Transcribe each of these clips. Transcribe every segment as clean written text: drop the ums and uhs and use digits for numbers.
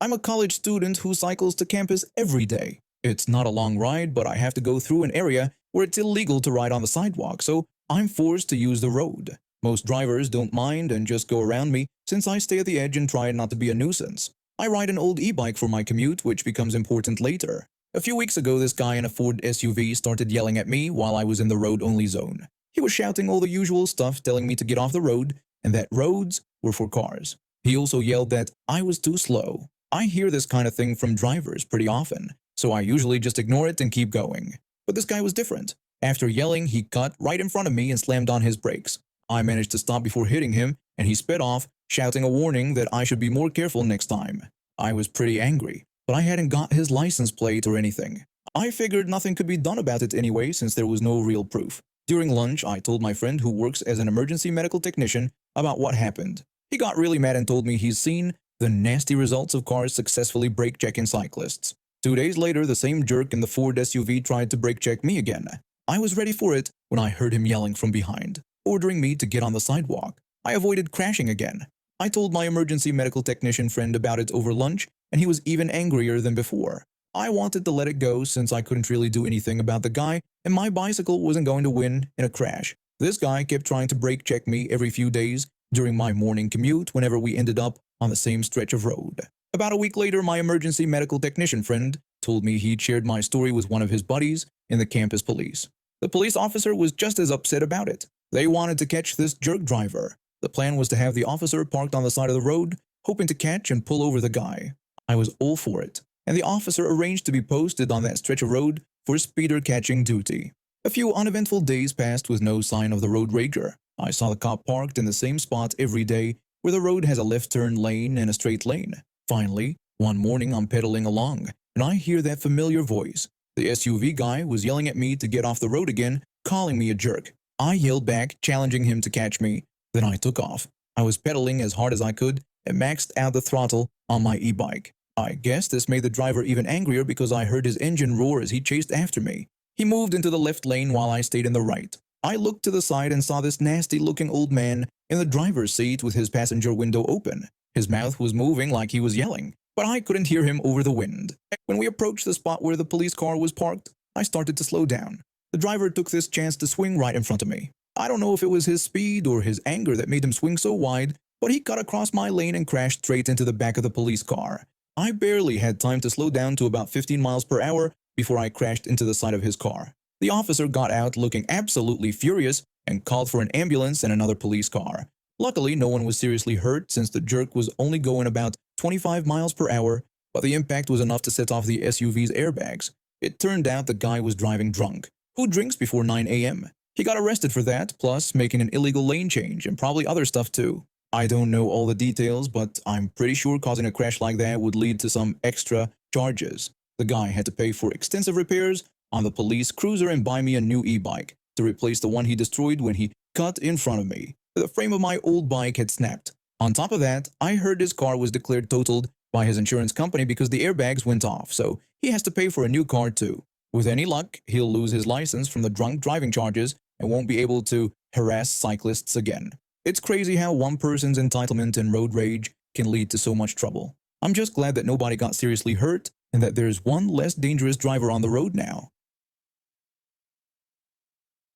I'm a college student who cycles to campus every day. It's not a long ride, but I have to go through an area where it's illegal to ride on the sidewalk, so I'm forced to use the road. Most drivers don't mind and just go around me since I stay at the edge and try not to be a nuisance. I ride an old e-bike for my commute, which becomes important later. A few weeks ago, this guy in a Ford SUV started yelling at me while I was in the road-only zone. He was shouting all the usual stuff, telling me to get off the road and that roads were for cars. He also yelled that I was too slow. I hear this kind of thing from drivers pretty often, so I usually just ignore it and keep going. But this guy was different. After yelling, he cut right in front of me and slammed on his brakes. I managed to stop before hitting him, and he sped off, shouting a warning that I should be more careful next time. I was pretty angry, but I hadn't got his license plate or anything. I figured nothing could be done about it anyway since there was no real proof. During lunch, I told my friend who works as an emergency medical technician about what happened. He got really mad and told me he's seen the nasty results of cars successfully brake-checking cyclists. 2 days later, the same jerk in the Ford SUV tried to brake-check me again. I was ready for it when I heard him yelling from behind, ordering me to get on the sidewalk. I avoided crashing again. I told my emergency medical technician friend about it over lunch, and he was even angrier than before. I wanted to let it go since I couldn't really do anything about the guy, and my bicycle wasn't going to win in a crash. This guy kept trying to brake-check me every few days during my morning commute whenever we ended up on the same stretch of road. About a week later, my emergency medical technician friend told me he'd shared my story with one of his buddies in the campus police. The police officer was just as upset about it. They wanted to catch this jerk driver. The plan was to have the officer parked on the side of the road, hoping to catch and pull over the guy. I was all for it, and the officer arranged to be posted on that stretch of road for speeder catching duty. A few uneventful days passed with no sign of the road rager. I saw the cop parked in the same spot every day where the road has a left turn lane and a straight lane. Finally, one morning I'm pedaling along, and I hear that familiar voice. The SUV guy was yelling at me to get off the road again, calling me a jerk. I yelled back, challenging him to catch me. Then I took off. I was pedaling as hard as I could and maxed out the throttle on my e-bike. I guess this made the driver even angrier because I heard his engine roar as he chased after me. He moved into the left lane while I stayed in the right. I looked to the side and saw this nasty-looking old man in the driver's seat with his passenger window open. His mouth was moving like he was yelling, but I couldn't hear him over the wind. When we approached the spot where the police car was parked, I started to slow down. The driver took this chance to swing right in front of me. I don't know if it was his speed or his anger that made him swing so wide, but he cut across my lane and crashed straight into the back of the police car. I barely had time to slow down to about 15 miles per hour before I crashed into the side of his car. The officer got out looking absolutely furious and called for an ambulance and another police car. Luckily, no one was seriously hurt since the jerk was only going about 25 miles per hour, but the impact was enough to set off the SUV's airbags. It turned out the guy was driving drunk. Who drinks before 9 a.m.? He got arrested for that, plus making an illegal lane change and probably other stuff too. I don't know all the details, but I'm pretty sure causing a crash like that would lead to some extra charges. The guy had to pay for extensive repairs on the police cruiser and buy me a new e-bike to replace the one he destroyed when he cut in front of me. The frame of my old bike had snapped. On top of that, I heard his car was declared totaled by his insurance company because the airbags went off, so he has to pay for a new car too. With any luck, he'll lose his license from the drunk driving charges and won't be able to harass cyclists again. It's crazy how one person's entitlement and road rage can lead to so much trouble. I'm just glad that nobody got seriously hurt and that there's one less dangerous driver on the road now.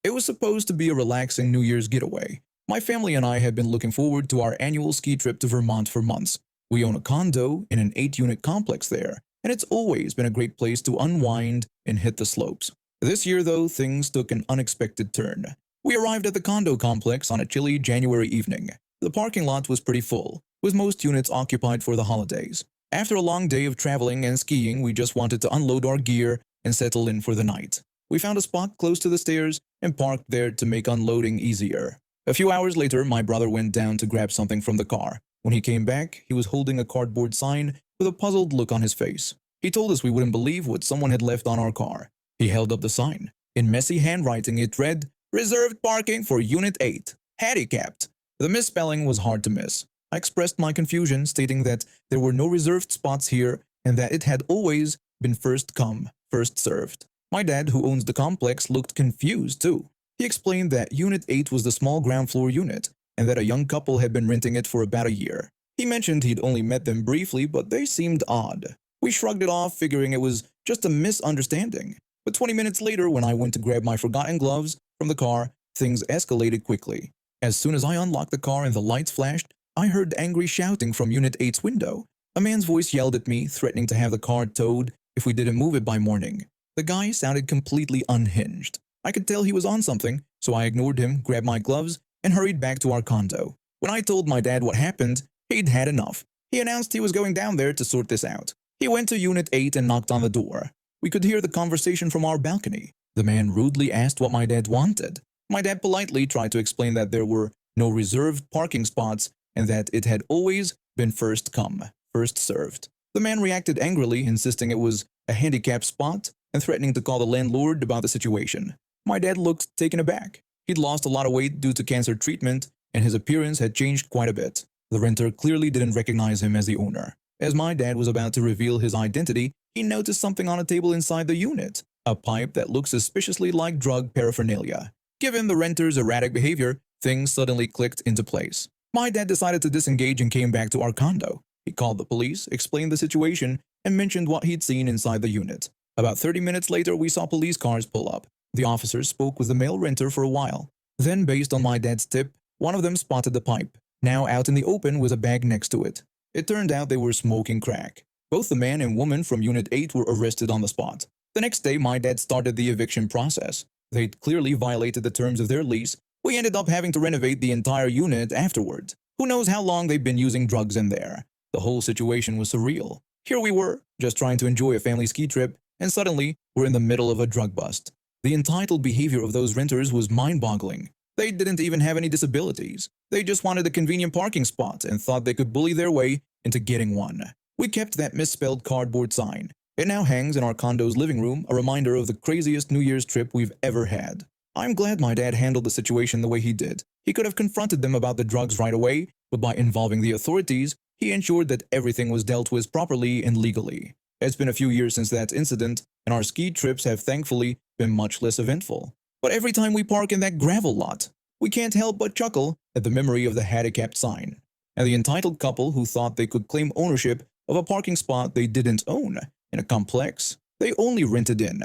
It was supposed to be a relaxing New Year's getaway. My family and I had been looking forward to our annual ski trip to Vermont for months. We own a condo in an 8-unit complex there, and it's always been a great place to unwind and hit the slopes. This year, though, things took an unexpected turn. We arrived at the condo complex on a chilly January evening. The parking lot was pretty full, with most units occupied for the holidays. After a long day of traveling and skiing, we just wanted to unload our gear and settle in for the night. We found a spot close to the stairs and parked there to make unloading easier. A few hours later, my brother went down to grab something from the car. When he came back, he was holding a cardboard sign with a puzzled look on his face. He told us we wouldn't believe what someone had left on our car. He held up the sign. In messy handwriting, it read, "Reserved parking for Unit 8. Handicapped." The misspelling was hard to miss. I expressed my confusion, stating that there were no reserved spots here and that it had always been first come, first served. My dad, who owns the complex, looked confused too. He explained that Unit 8 was the small ground floor unit and that a young couple had been renting it for about a year. He mentioned he'd only met them briefly, but they seemed odd. We shrugged it off, figuring it was just a misunderstanding. But 20 minutes later, when I went to grab my forgotten gloves from the car, things escalated quickly. As soon as I unlocked the car and the lights flashed, I heard angry shouting from Unit 8's window. A man's voice yelled at me, threatening to have the car towed if we didn't move it by morning. The guy sounded completely unhinged. I could tell he was on something, so I ignored him, grabbed my gloves, and hurried back to our condo. When I told my dad what happened, he'd had enough. He announced he was going down there to sort this out. He went to Unit 8 and knocked on the door. We could hear the conversation from our balcony. The man rudely asked what my dad wanted. My dad politely tried to explain that there were no reserved parking spots and that it had always been first come, first served. The man reacted angrily, insisting it was a handicapped spot and threatening to call the landlord about the situation. My dad looked taken aback. He'd lost a lot of weight due to cancer treatment, and his appearance had changed quite a bit. The renter clearly didn't recognize him as the owner. As my dad was about to reveal his identity, he noticed something on a table inside the unit, a pipe that looked suspiciously like drug paraphernalia. Given the renter's erratic behavior, things suddenly clicked into place. My dad decided to disengage and came back to our condo. He called the police, explained the situation, and mentioned what he'd seen inside the unit. About 30 minutes later, we saw police cars pull up. The officers spoke with the male renter for a while. Then, based on my dad's tip, one of them spotted the pipe, now out in the open with a bag next to it. It turned out they were smoking crack. Both the man and woman from Unit 8 were arrested on the spot. The next day, my dad started the eviction process. They'd clearly violated the terms of their lease. We ended up having to renovate the entire unit afterward. Who knows how long they've been using drugs in there. The whole situation was surreal. Here we were, just trying to enjoy a family ski trip, and suddenly, we're in the middle of a drug bust. The entitled behavior of those renters was mind-boggling. They didn't even have any disabilities. They just wanted a convenient parking spot and thought they could bully their way into getting one. We kept that misspelled cardboard sign. It now hangs in our condo's living room, a reminder of the craziest New Year's trip we've ever had. I'm glad my dad handled the situation the way he did. He could have confronted them about the drugs right away, but by involving the authorities, he ensured that everything was dealt with properly and legally. It's been a few years since that incident, and our ski trips have thankfully been much less eventful. But every time we park in that gravel lot, we can't help but chuckle at the memory of the handicapped sign, and the entitled couple who thought they could claim ownership of a parking spot they didn't own in a complex they only rented in.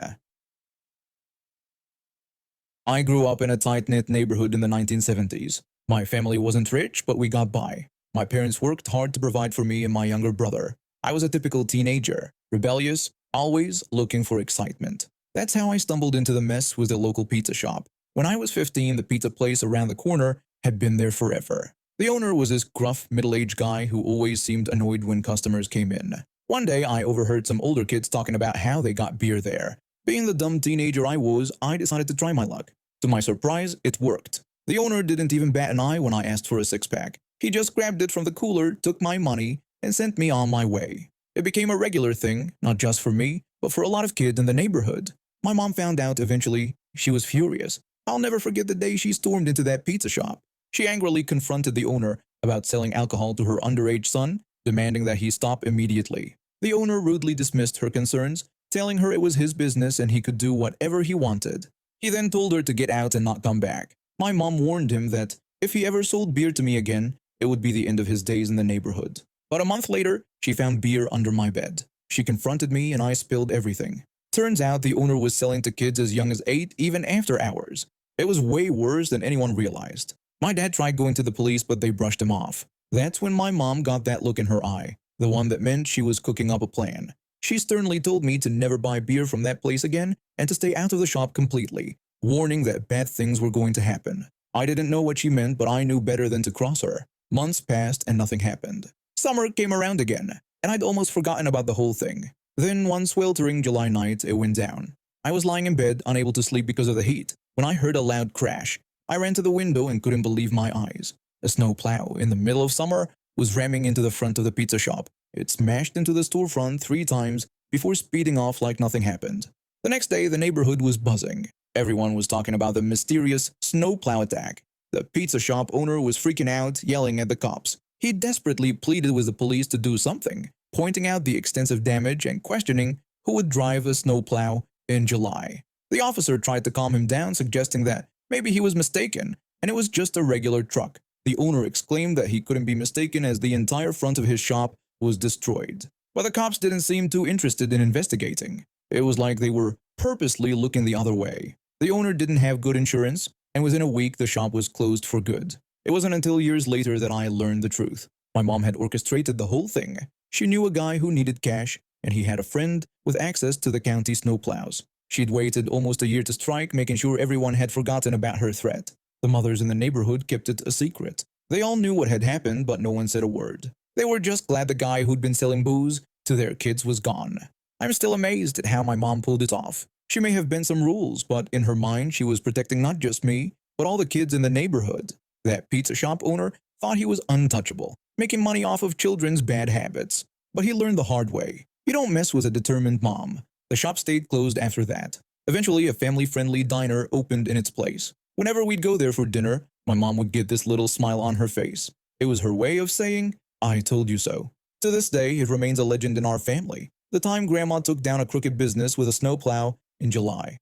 I grew up in a tight-knit neighborhood in the 1970s. My family wasn't rich, but we got by. My parents worked hard to provide for me and my younger brother. I was a typical teenager, rebellious, always looking for excitement. That's how I stumbled into the mess with the local pizza shop. When I was 15, the pizza place around the corner had been there forever. The owner was this gruff, middle-aged guy who always seemed annoyed when customers came in. One day, I overheard some older kids talking about how they got beer there. Being the dumb teenager I was, I decided to try my luck. To my surprise, it worked. The owner didn't even bat an eye when I asked for a six-pack. He just grabbed it from the cooler, took my money, and sent me on my way. It became a regular thing, not just for me, but for a lot of kids in the neighborhood. My mom found out eventually. She was furious. I'll never forget the day she stormed into that pizza shop. She angrily confronted the owner about selling alcohol to her underage son, demanding that he stop immediately. The owner rudely dismissed her concerns, telling her it was his business and he could do whatever he wanted. He then told her to get out and not come back. My mom warned him that if he ever sold beer to me again, it would be the end of his days in the neighborhood. But a month later, she found beer under my bed. She confronted me and I spilled everything. Turns out the owner was selling to kids as young as 8 even after hours. It was way worse than anyone realized. My dad tried going to the police, but they brushed him off. That's when my mom got that look in her eye, the one that meant she was cooking up a plan. She sternly told me to never buy beer from that place again and to stay out of the shop completely, warning that bad things were going to happen. I didn't know what she meant, but I knew better than to cross her. Months passed and nothing happened. Summer came around again, and I'd almost forgotten about the whole thing. Then one sweltering July night, it went down. I was lying in bed, unable to sleep because of the heat, when I heard a loud crash. I ran to the window and couldn't believe my eyes. A snowplow, in the middle of summer, was ramming into the front of the pizza shop. It smashed into the storefront 3 times before speeding off like nothing happened. The next day, the neighborhood was buzzing. Everyone was talking about the mysterious snowplow attack. The pizza shop owner was freaking out, yelling at the cops. He desperately pleaded with the police to do something, pointing out the extensive damage and questioning who would drive a snowplow in July. The officer tried to calm him down, suggesting that maybe he was mistaken and it was just a regular truck. The owner exclaimed that he couldn't be mistaken as the entire front of his shop was destroyed. But the cops didn't seem too interested in investigating. It was like they were purposely looking the other way. The owner didn't have good insurance, and within a week the shop was closed for good. It wasn't until years later that I learned the truth. My mom had orchestrated the whole thing. She knew a guy who needed cash, and he had a friend with access to the county snowplows. She'd waited almost a year to strike, making sure everyone had forgotten about her threat. The mothers in the neighborhood kept it a secret. They all knew what had happened, but no one said a word. They were just glad the guy who'd been selling booze to their kids was gone. I'm still amazed at how my mom pulled it off. She may have bent some rules, but in her mind she was protecting not just me, but all the kids in the neighborhood. That pizza shop owner thought he was untouchable, making money off of children's bad habits. But he learned the hard way. You don't mess with a determined mom. The shop stayed closed after that. Eventually, a family-friendly diner opened in its place. Whenever we'd go there for dinner, my mom would get this little smile on her face. It was her way of saying, "I told you so." To this day, it remains a legend in our family. The time Grandma took down a crooked business with a snowplow in July.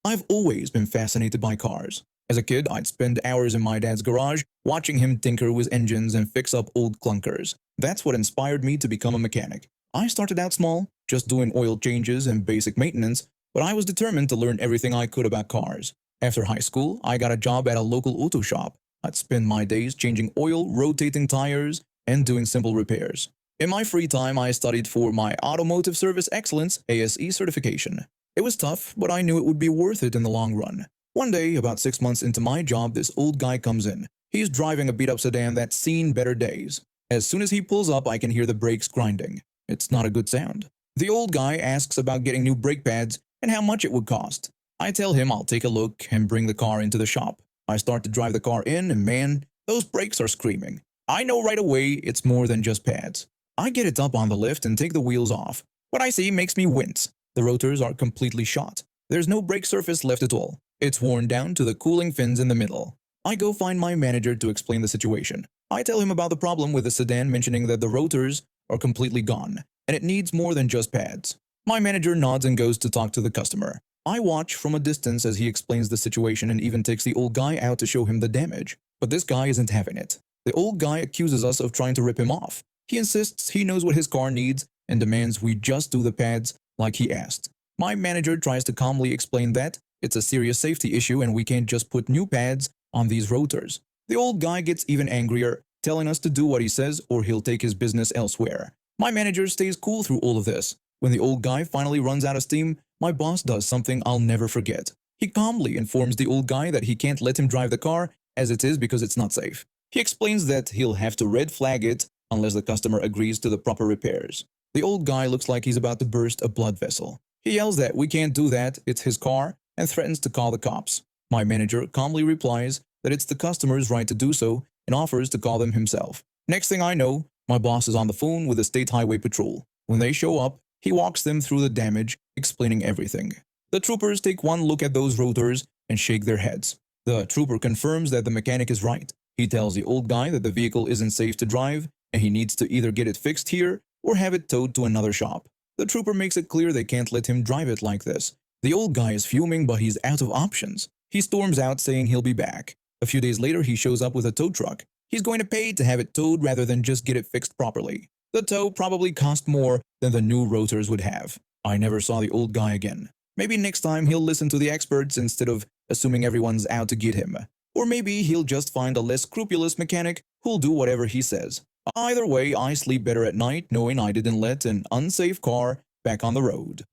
I've always been fascinated by cars. As a kid, I'd spend hours in my dad's garage watching him tinker with engines and fix up old clunkers. That's what inspired me to become a mechanic. I started out small, just doing oil changes and basic maintenance, but I was determined to learn everything I could about cars. After high school, I got a job at a local auto shop. I'd spend my days changing oil, rotating tires, and doing simple repairs. In my free time, I studied for my Automotive Service Excellence ASE certification. It was tough, but I knew it would be worth it in the long run. One day, about 6 months into my job, this old guy comes in. He's driving a beat-up sedan that's seen better days. As soon as he pulls up, I can hear the brakes grinding. It's not a good sound. The old guy asks about getting new brake pads and how much it would cost. I tell him I'll take a look and bring the car into the shop. I start to drive the car in, and man, those brakes are screaming. I know right away it's more than just pads. I get it up on the lift and take the wheels off. What I see makes me wince. The rotors are completely shot. There's no brake surface left at all. It's worn down to the cooling fins in the middle. I go find my manager to explain the situation. I tell him about the problem with the sedan, mentioning that the rotors are completely gone, and it needs more than just pads. My manager nods and goes to talk to the customer. I watch from a distance as he explains the situation and even takes the old guy out to show him the damage. But this guy isn't having it. The old guy accuses us of trying to rip him off. He insists he knows what his car needs and demands we just do the pads like he asked. My manager tries to calmly explain that it's a serious safety issue and we can't just put new pads on these rotors. The old guy gets even angrier, telling us to do what he says or he'll take his business elsewhere. My manager stays cool through all of this. When the old guy finally runs out of steam, my boss does something I'll never forget. He calmly informs the old guy that he can't let him drive the car as it is because it's not safe. He explains that he'll have to red flag it unless the customer agrees to the proper repairs. The old guy looks like he's about to burst a blood vessel. He yells that we can't do that, it's his car, and threatens to call the cops. My manager calmly replies that it's the customer's right to do so and offers to call them himself. Next thing I know, my boss is on the phone with the State Highway Patrol. When they show up, he walks them through the damage, explaining everything. The troopers take one look at those rotors and shake their heads. The trooper confirms that the mechanic is right. He tells the old guy that the vehicle isn't safe to drive and he needs to either get it fixed here or have it towed to another shop. The trooper makes it clear they can't let him drive it like this. The old guy is fuming, but he's out of options. He storms out saying he'll be back. A few days later, he shows up with a tow truck. He's going to pay to have it towed rather than just get it fixed properly. The tow probably cost more than the new rotors would have. I never saw the old guy again. Maybe next time he'll listen to the experts instead of assuming everyone's out to get him. Or maybe he'll just find a less scrupulous mechanic who'll do whatever he says. Either way, I sleep better at night knowing I didn't let an unsafe car back on the road.